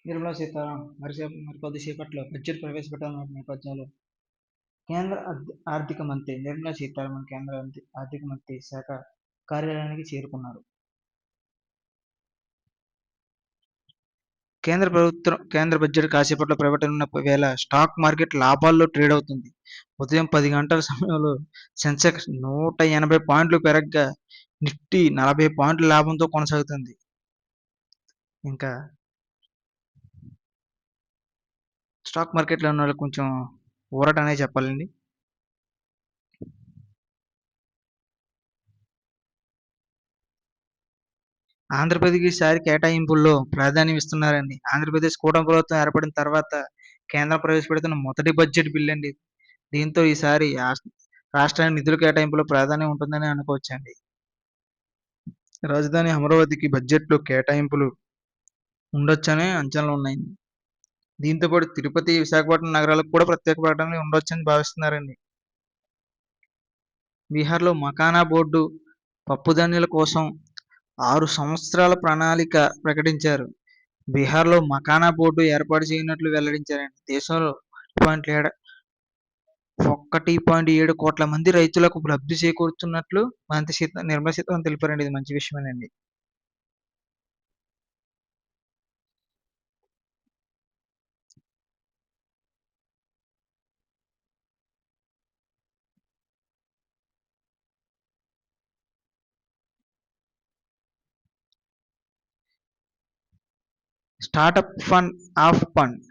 నిర్మలా సీతారామన్ మరి కొద్దిసేపట్లో బడ్జెట్ ప్రవేశపెట్టాలన్న నేపథ్యంలో ఆర్థిక మంత్రి నిర్మలా సీతారామన్ ఆర్థిక మంత్రి శాఖ కార్యాలయానికి చేరుకున్నారు. కేంద్ర బడ్జెట్ కాసేపట్లో ప్రకటనున్న వేళ స్టాక్ మార్కెట్ లాభాల్లో ట్రేడ్ అవుతుంది. ఉదయం 10 గంటల సమయంలో సెన్సెక్స్ 180 పాయింట్లు పెరగ్గా నిఫ్టీ 40 పాయింట్ల లాభంతో కొనసాగుతుంది. ఇంకా స్టాక్ మార్కెట్లో ఉన్న వాళ్ళకి కొంచెం ఊరట అనే చెప్పాలండి. ఆంధ్రప్రదేశ్కి ఈసారి కేటాయింపుల్లో ప్రాధాన్యం ఇస్తున్నారండి. ఆంధ్రప్రదేశ్ కూటమి ప్రభుత్వం ఏర్పడిన తర్వాత కేంద్రం ప్రవేశపెడుతున్న మొదటి బడ్జెట్ బిల్ అండి. దీంతో ఈసారి రాష్ట్రానికి నిధుల కేటాయింపులో ప్రాధాన్యం ఉంటుందని అనుకోవచ్చండి. రాజధాని అమరావతికి బడ్జెట్లో కేటాయింపులు ఉండొచ్చనే అంచనాలు ఉన్నాయి. దీంతో పాటు తిరుపతి, విశాఖపట్నం నగరాలకు కూడా ప్రత్యేక ప్రకటనలు ఉండొచ్చని భావిస్తున్నారండి. బీహార్లో మకానా బోర్డు పప్పుధాన్యాల కోసం 6 సంవత్సరాల ప్రణాళిక ప్రకటించారు. బీహార్లో మకానా బోర్డు ఏర్పాటు చేయనున్నట్లు వెల్లడించారండి. దేశంలో 1.7 కోట్ల మంది రైతులకు లబ్ధి చేకూరుతున్నట్లు మంత్రి నిర్మలా సీతారామన్ తెలిపారండి. ఇది మంచి విషయమేనండి.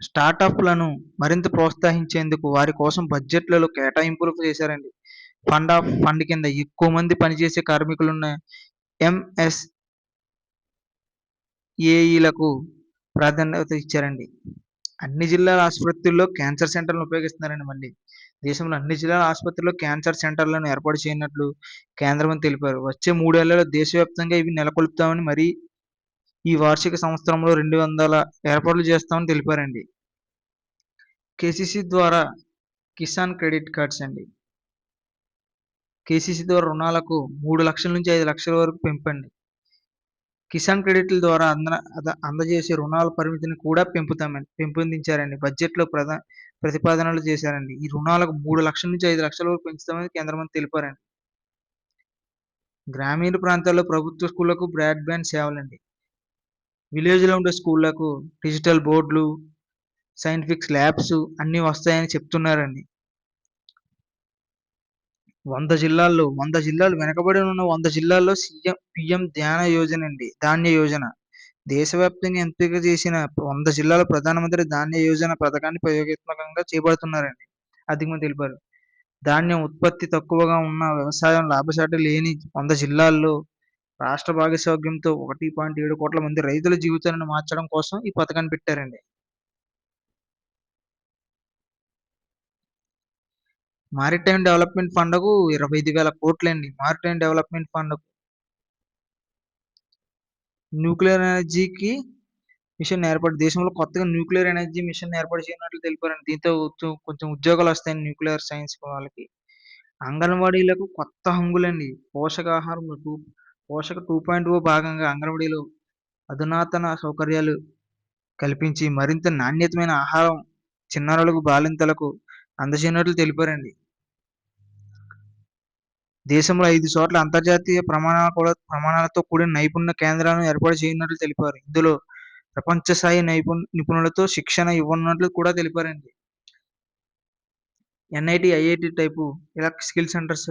స్టార్టప్లను మరింత ప్రోత్సహించేందుకు వారి కోసం బడ్జెట్లలో కేటాయింపులు చేశారండి. ఫండ్ కింద ఎక్కువ మంది పనిచేసే కార్మికులున్న ఎంఎస్ఏఈలకు ప్రాధాన్యత ఇచ్చారండి. అన్ని జిల్లాల ఆసుపత్రుల్లో క్యాన్సర్ సెంటర్లను ఉపయోగిస్తున్నారండి. మళ్ళీ దేశంలో అన్ని జిల్లాల ఆసుపత్రుల్లో క్యాన్సర్ సెంటర్లను ఏర్పాటు చేయనున్నట్లు కేంద్రం తెలిపారు. వచ్చే 3 ఏళ్లలో దేశవ్యాప్తంగా ఇవి నెలకొల్పుతామని, మరి ఈ వార్షిక సంవత్సరంలో 200 ఏర్పాట్లు చేస్తామని తెలిపారండి. కేసీసీ ద్వారా కిసాన్ క్రెడిట్ కార్డ్స్ అండి. కేసీసీ ద్వారా రుణాలకు 3 లక్షల నుంచి 5 లక్షల వరకు పెంపండి. కిసాన్ క్రెడిట్ల ద్వారా అందజేసే రుణాల పరిమితిని కూడా పెంపొందించారండి. బడ్జెట్లో ప్రతిపాదనలు చేశారండి. ఈ రుణాలకు 3 లక్షల నుంచి 5 లక్షల వరకు పెంచుతామని కేంద్ర మంత్రి తెలిపారండి. గ్రామీణ ప్రాంతాల్లో ప్రభుత్వ స్కూళ్లకు బ్రాడ్బ్యాండ్ సేవలండి. విలేజ్లో ఉండే స్కూళ్లకు డిజిటల్ బోర్డులు, సైంటిఫిక్ ల్యాబ్స్ అన్నీ వస్తాయని చెప్తున్నారండి. 100 జిల్లాలు వెనకబడి ఉన్న 100 జిల్లాల్లో పిఎం ధాన్య యోజన దేశవ్యాప్తంగా ఎంపిక చేసిన 100 జిల్లాల ప్రధానమంత్రి ధాన్య యోజన పథకాన్ని ప్రయోగాత్మకంగా చేపడుతున్నారండి. అధికమంది తెలిపారు. ధాన్యం ఉత్పత్తి తక్కువగా ఉన్న, వ్యవసాయం లాభసాటి లేని 100 జిల్లాల్లో రాష్ట్ర భాగస్వామ్యంతో 1.7 కోట్ల మంది రైతుల జీవితాలను మార్చడం కోసం ఈ పథకాన్ని పెట్టారండి. మారిటైమ్ డెవలప్మెంట్ ఫండ్కు 25,000 కోట్లండి. మారిటైమ్ డెవలప్మెంట్ ఫండ్ న్యూక్లియర్ ఎనర్జీకి మిషన్ ఏర్పాటు దేశంలో కొత్తగా న్యూక్లియర్ ఎనర్జీ మిషన్ ఏర్పాటు చేయనున్నట్లు తెలిపారండి. దీంతో కొంచెం ఉద్యోగాలు వస్తాయని న్యూక్లియర్ సైన్స్ వాళ్ళకి. అంగన్వాడీలకు కొత్త హంగులండి. పోషక 2.0 భాగంగా అంగన్వాడీలో అధునాతన సౌకర్యాలు కల్పించి మరింత నాణ్యతమైన ఆహారం చిన్నారులకు, బాలింతలకు అందజేయనున్నట్లు తెలిపారండి. దేశంలో 5 చోట్ల అంతర్జాతీయ ప్రమాణాలతో కూడిన నైపుణ్య కేంద్రాలను ఏర్పాటు చేయనున్నట్లు తెలిపారు. ఇందులో ప్రపంచ స్థాయి నిపుణులతో శిక్షణ ఇవ్వనున్నట్లు కూడా తెలిపారండి. ఎన్ఐటి, ఐఐటి టైపు ఇలా skill centres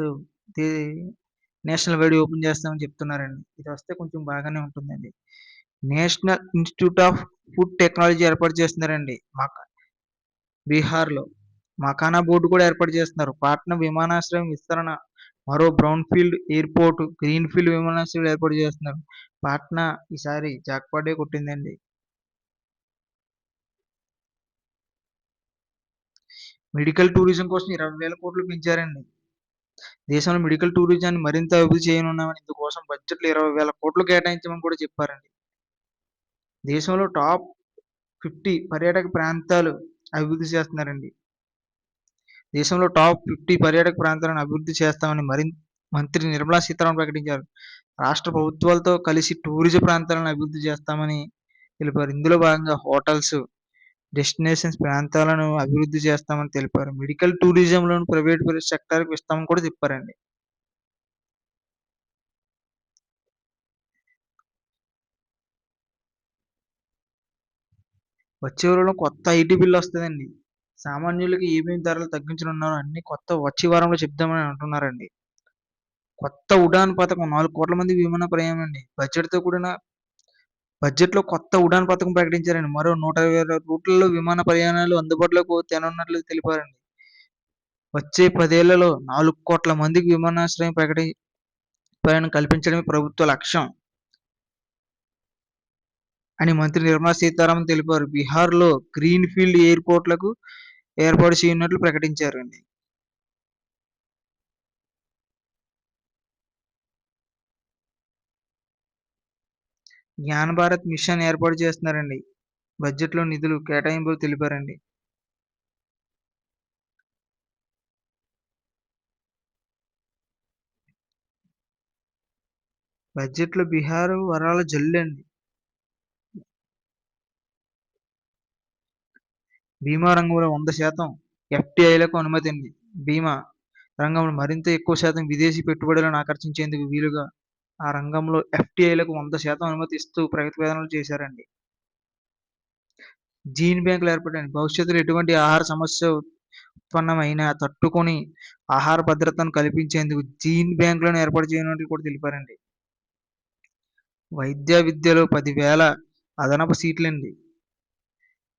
national wide open చేస్తామని చెప్తున్నారండి. ఇది వస్తే కొంచెం బాగానే ఉంటుందండి. National institute of food technology ఏర్పాటు చేస్తున్నారండి. బీహార్లో మకానా బోర్డు కూడా ఏర్పాటు చేస్తున్నారు. పాట్నా విమానాశ్రయం విస్తరణ, మరో brown field airport, green field విమానాశ్రయాలు ఏర్పాటు చేస్తున్నారు. పాట్నా ఈసారి జాక్పాటే కొట్టిందండి. మెడికల్ టూరిజం కోసం 20,000 కోట్లు పెంచారండి. దేశంలో మెడికల్ టూరిజాన్ని మరింత అభివృద్ధి చేయనున్నామని, ఇందుకోసం బడ్జెట్లో 20,000 కోట్లు కేటాయించమని కూడా చెప్పారండి. దేశంలో టాప్ 50 పర్యాటక ప్రాంతాలు అభివృద్ధి చేస్తున్నారండి. దేశంలో టాప్ 50 పర్యాటక ప్రాంతాలను అభివృద్ధి చేస్తామని మంత్రి నిర్మలా సీతారామన్ ప్రకటించారు. రాష్ట్ర ప్రభుత్వాలతో కలిసి టూరిజం ప్రాంతాలను అభివృద్ధి చేస్తామని తెలిపారు. ఇందులో భాగంగా హోటల్స్, డెస్టినేషన్స్ ప్రాంతాలను అభివృద్ధి చేస్తామని తెలిపారు. మెడికల్ టూరిజంలోను ప్రైవేట్ సెక్టార్‌కి ఇస్తామని కూడా చెప్పారండి. వచ్చే వారంలో కొత్త ఐటీ బిల్ వస్తదండి. సామాన్యులకి ఏమేమి ధరలు తగ్గించనున్నారో అన్నీ వచ్చే వారంలో చెప్దామని అంటున్నారండి. కొత్త ఉడాన్ పథకం 4,00,00,000 మంది విమాన ప్రయాణం అండి. బడ్జెట్‌లో కొత్త ఉడాన్ పథకం ప్రకటించారండి. మరో 126 రూట్లలో విమాన ప్రయాణాలు అందుబాటులోకి తేనున్నట్లు తెలిపారండి. వచ్చే 10 ఏళ్లలో 4,00,00,000 మందికి విమానాశ్రయం ప్రయాణం కల్పించడమే ప్రభుత్వ లక్ష్యం అని మంత్రి నిర్మలా సీతారామన్ తెలిపారు. బీహార్‌లో గ్రీన్ ఫీల్డ్ ఎయిర్‌పోర్ట్‌లకు ఏర్పాటు చేయనున్నట్లు ప్రకటించారండి. జ్ఞాన్ భారత్ మిషన్ ఏర్పాటు చేస్తున్నారండి. బడ్జెట్‌లో నిధులు కేటాయింపులు తెలిపారండి. బడ్జెట్‌లో బీహార్ వరాల జల్లండి. బీమా రంగంలో 100% ఎఫ్‌డిఐలకు అనుమతండి. బీమా రంగంలో మరింత ఎక్కువ శాతం విదేశీ పెట్టుబడులను ఆకర్షించేందుకు వీలుగా ఆ రంగంలో ఎఫ్‌డిఐలకు 100% అనుమతి ఇస్తూ ప్రతిపాదనలు చేశారండి. జీన్ బ్యాంకులు ఏర్పడండి. భవిష్యత్తులో ఎటువంటి ఆహార సమస్య ఉత్పన్నమైనా తట్టుకొని ఆహార భద్రతను కల్పించేందుకు జీన్ బ్యాంకులను ఏర్పాటు చేయనున్నట్లు కూడా తెలిపారండి. వైద్య విద్యలో 10,000 అదనపు సీట్లండి.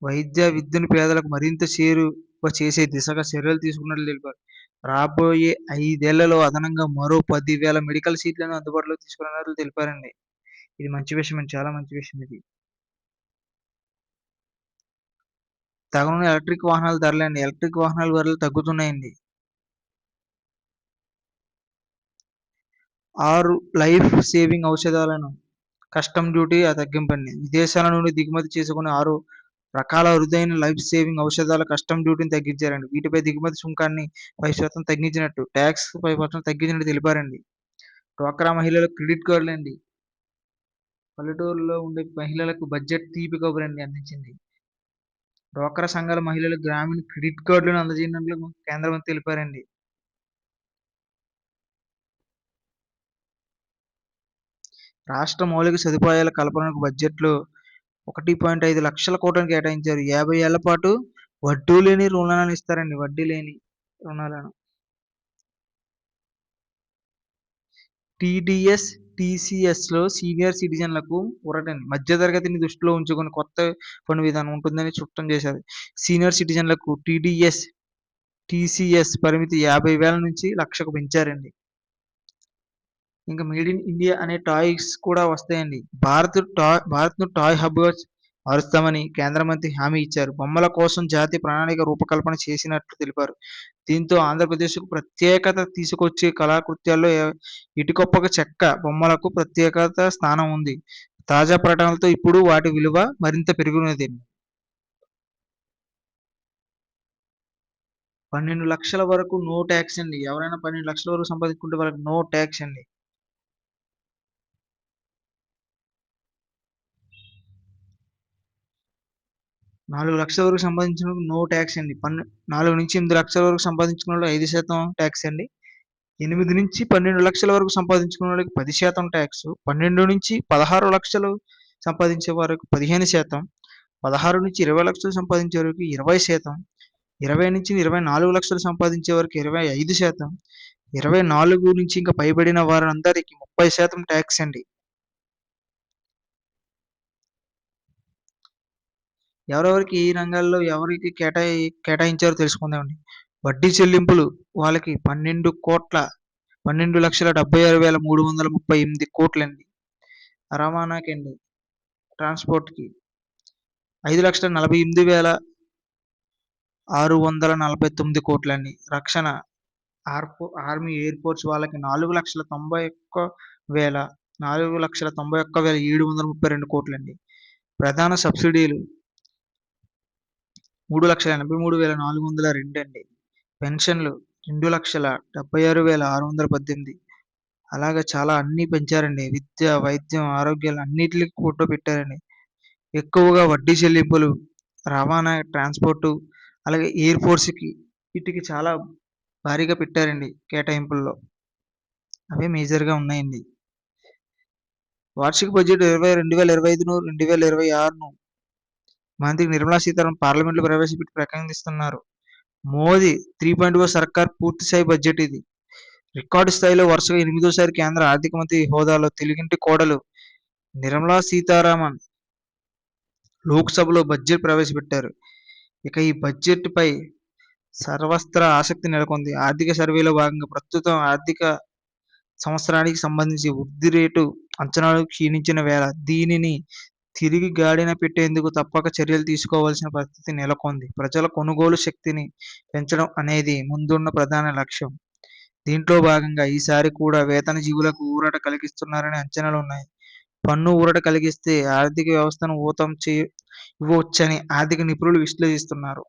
వైద్య విద్యను పేదలకు మరింత చేరువ చేసే దిశగా చర్యలు తీసుకున్నట్లు తెలిపారు. రాబోయే 5 ఏళ్లలో అదనంగా మరో 10,000 మెడికల్ సీట్లను అందుబాటులోకి తీసుకురానున్నట్లు తెలిపారండి. ఇది మంచి విషయం అండి. చాలా మంచి విషయం ఇది. తగనున్న ఎలక్ట్రిక్ వాహనాల ధరలండి. ఎలక్ట్రిక్ వాహనాల ధరలు తగ్గుతున్నాయండి. 6 లైఫ్ సేవింగ్ ఔషధాలను కస్టమ్ డ్యూటీ తగ్గింపండి. విదేశాల నుండి దిగుమతి చేసుకునే 6 రకాల అరుదైన లైఫ్ సేవింగ్ ఔషధాల కస్టమ్ డ్యూటీని తగ్గించారండి. వీటిపై దిగుమతి సుంకాన్ని 5% తగ్గించినట్టు, ట్యాక్స్ 5% తగ్గించినట్టు తెలిపారండి. డ్వాక్రా మహిళలకు క్రెడిట్ కార్డులండి. పల్లెటూరులో ఉండే మహిళలకు బడ్జెట్ తీపి కబురండి అందించింది. డ్వాక్రా సంఘాల మహిళలకు గ్రామీణ క్రెడిట్ కార్డులను అందజేయనున్నట్లు కేంద్ర మంత్రి తెలిపారండి. రాష్ట్ర మౌలిక సదుపాయాల కల్పనకు బడ్జెట్‌లో 1.5 లక్షల కోట్లను కేటాయించారు. 50 ఏళ్ల పాటు వడ్డీ లేని రుణాలను ఇస్తారండి. వడ్డీ లేని రుణాలను. TDS, టీసీఎస్‌లో senior సిటిజన్లకు ఊరటండి. మధ్యతరగతిని దృష్టిలో ఉంచుకొని కొత్త పన్ను విధానం ఉంటుందని స్పష్టం చేశారు. సీనియర్ సిటిజన్లకు టీడీఎస్, టీసీఎస్ పరిమితి 50,000 నుంచి 1,00,000కు పెంచారండి. ఇంకా మేడ్ ఇన్ ఇండియా అనే టాయ్స్ కూడా వస్తాయండి. భారత్‌ను టాయ్ హబ్‌గా మారుస్తామని కేంద్ర మంత్రి హామీ ఇచ్చారు. బొమ్మల కోసం జాతీయ ప్రణాళిక రూపకల్పన చేసినట్లు తెలిపారు. దీంతో ఆంధ్రప్రదేశ్‌కు ప్రత్యేకత తీసుకొచ్చే కళాకృత్యాల్లో ఇటుకొప్పక చెక్క బొమ్మలకు ప్రత్యేకత స్థానం ఉంది. తాజా ప్రకటనలతో ఇప్పుడు వాటి విలువ మరింత పెరిగినది. 12,00,000 వరకు నో టాక్స్ అండి. ఎవరైనా 12,00,000 వరకు సంపాదించుకుంటే వాళ్ళకి నో టాక్స్ అండి. 4,00,000 వరకు సంపాదించినోళ్ళకి నో టాక్స్ అండి. 4-8 లక్షల వరకు సంపాదించుకున్నోళ్ళకి 5% టాక్స్ అండి. 8-12 లక్షల వరకు సంపాదించుకున్నోళ్ళకి 10% టాక్స్. 12-16 లక్షలు సంపాదించే వారికి 15%. 16-20 లక్షలు సంపాదించే వారికి 20%. 20-24 లక్షలు సంపాదించే వారికి 25%. 24 నుంచి ఇంకా పైబడిన వారందరికీ 30% టాక్స్ అండి. ఎవరెవరికి ఈ రంగాల్లో ఎవరికి కేటాయించారో తెలుసుకుందామండి. వడ్డీ చెల్లింపులు వాళ్ళకి 12,76,338 కోట్లండి. రవాణాకండి, ట్రాన్స్‌పోర్ట్‌కి 5,48,649 కోట్లండి. రక్షణ, ఆర్మీ, ఎయిర్ ఫోర్స్ వాళ్ళకి 4,91,732 కోట్లండి. ప్రధాన సబ్సిడీలు 3,83,402 అండి. పెన్షన్లు 2,76,618. అలాగే చాలా అన్నీ పెంచారండి. విద్య, వైద్యం, ఆరోగ్యాలు అన్నిట్లికి ఫోటో పెట్టారండి. ఎక్కువగా వడ్డీ చెల్లింపులు, రవాణా, ట్రాన్స్‌పోర్టు, అలాగే ఎయిర్ ఫోర్స్‌కి వీటికి చాలా భారీగా పెట్టారండి కేటాయింపుల్లో. అవే మేజర్‌గా ఉన్నాయండి. వార్షిక బడ్జెట్ 2025 2026 మంత్రి నిర్మలా సీతారామన్ పార్లమెంట్‌లో ప్రవేశపెట్టి ప్రకటిస్తున్నారు. మోదీ 3.0 సర్కార్ పూర్తి స్థాయి బడ్జెట్ ఇది. రికార్డు స్థాయిలో వరుసగా ఎనిమిదోసారి కేంద్ర ఆర్థిక మంత్రి హోదాలో తెలుగింటి కోడలు నిర్మలా సీతారామన్ లోక్సభలో బడ్జెట్ ప్రవేశపెట్టారు. ఇక ఈ బడ్జెట్‌పై సర్వత్రా ఆసక్తి నెలకొంది. ఆర్థిక సర్వేలో భాగంగా ప్రస్తుతం ఆర్థిక సంవత్సరానికి సంబంధించి వృద్ధి రేటు అంచనాలు క్షీణించిన వేళ దీనిని తిరిగి గాడిన పెట్టేందుకు తప్పక చర్యలు తీసుకోవాల్సిన పరిస్థితి నెలకొంది. ప్రజల కొనుగోలు శక్తిని పెంచడం అనేది ముందున్న ప్రధాన లక్ష్యం. దీంట్లో భాగంగా ఈసారి కూడా వేతనజీవులకు ఊరట కలిగిస్తున్నారనే అంచనాలున్నాయి. పన్ను ఊరట కలిగిస్తే ఆర్థిక వ్యవస్థను ఊతం ఇవ్వొచ్చని ఆర్థిక నిపుణులు విశ్లేషిస్తున్నారు.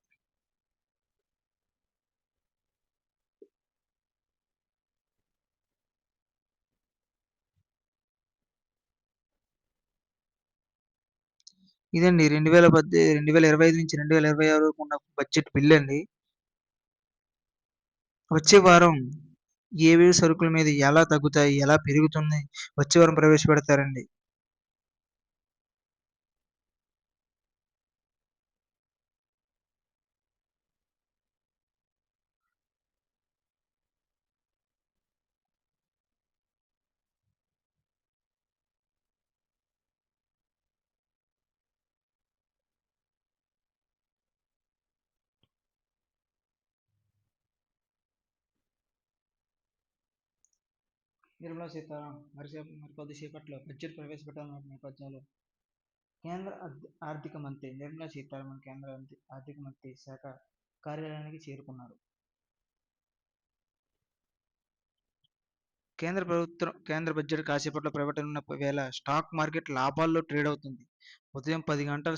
ఇదండి 2025 నుంచి 2026 వరకు ఉన్న బడ్జెట్ బిల్లండి. వచ్చే వారం ఏవేవి సరుకుల మీద ఎలా తగ్గుతాయి, ఎలా పెరుగుతుంది, వచ్చే వారం ప్రవేశపెడతారండి. నిర్మలా సీతారామన్ మరి కొద్దిసేపట్లో బడ్జెట్ ప్రవేశపెట్టనున్న నేపథ్యంలో కేంద్ర ఆర్థిక మంత్రి నిర్మలా సీతారామన్ కేంద్ర ఆర్థిక మంత్రి శాఖ కార్యాలయానికి చేరుకున్నారు. కేంద్ర బడ్జెట్ కాసేపట్లో ప్రకటనున్న వేళ స్టాక్ మార్కెట్ లాభాల్లో ట్రేడ్ అవుతుంది. ఉదయం 10 గంటల